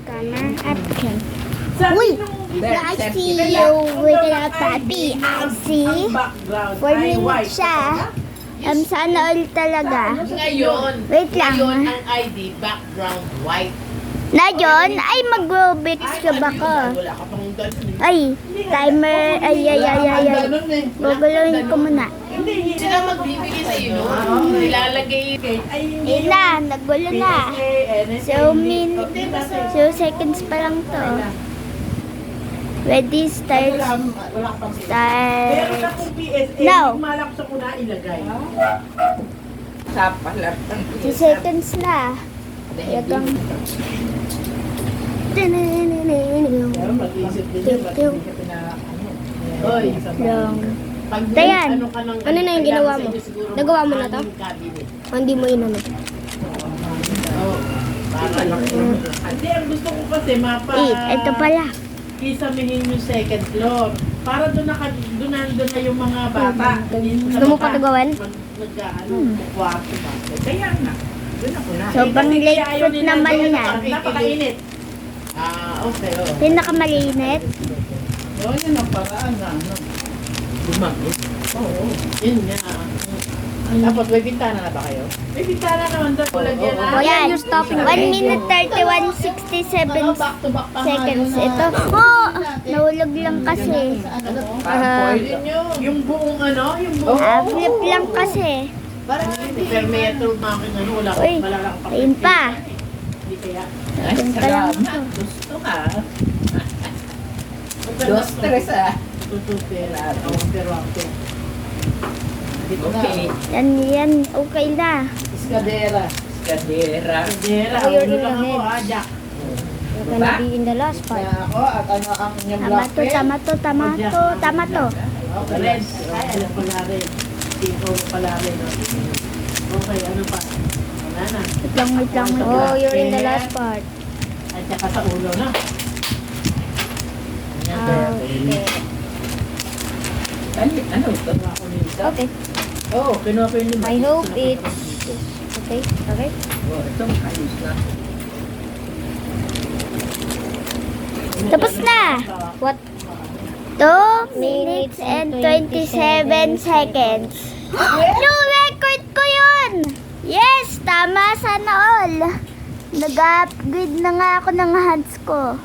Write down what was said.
Gonna African. Sabi Uy! nung I see you with a puppy. I see. ang background 4 ay minutes white. siya. Sana all talaga. Ngayon, Wait lang. ngayon ang ID background white. Na yun, ay mag-Robix ka ba ko? Wala ka pang ganun. Ay, timer. Ay. Guguluhin ko muna. Hindi, Sila magbibigay sa iyo nun. Nilalagay ay Eh na, naggulo na. So, so seconds pa lang to. Ready, start. Wala pang Meron Start. akong PSA, No. malak sa kuna ilagay. Sapalat. 2 seconds na. Yagang. Pero mag-iisip din yan, ba't hindi ka Hoy, Long. pag Dayan, ka ng ano na yung ginawa mo? Nagawa mo na to? Cabinet. Hindi mo yun ano. Oo. Para lang. Hindi, ang gusto ko kasi Ito pala. isamihin yung second floor. Para doon na yung mga bata. Gusto mo pa ito gawin? Kwarto ba? Kaya nga. Doon ako na. Sobrang Eh, kasi late ayaw food nila naman doon, yan. Napakainit. Okay, oh. Pinakamalinit. Oo, yun ang paraan na. Lumamit. Oo. Yun nga. Tapos may bintana na ba kayo? May bintana naman doon. Lagyan na. Oh, Yan. yan, yung stopping. 1 minute 31, 67 Back to back pa nga seconds. yun, Ito. Oh! Nahulog lang kasi. Parang foil yun. Yung buong ano, yung buong... Flip lang kasi. Parang hindi. Pero may ito makin ano. Wala Uy, Malalang pa. ayun pa. Hindi kaya. Ayun pa lang ito. Gusto ka. Dos, tres ah. Tutupera. Pero ako. Okay. Yan. Okay na. Iskadera. Iskadera. Kadera. Oh, you're Ano in lang the ako, head. Jack. You're gonna be in the last part. Ako at ano ang inyong Tama to, tama to, tama to, tama to. Red. Ay, alam pala rin. Tito pala rin. no? Okay, ano pa? Wala na. Wait lang. Oh, you're in the last part. At saka sa ulo na. Okay. Ano ito? Ako nito. Okay. Oo, kinuha ko yun. I hope it's... Okay, okay. Oh, ito ayos na. Tapos na. What? 2 minutes and 27 seconds. New record ko yun! Yes! Tama, sana all. Nag-upgrade na nga ako ng hands ko.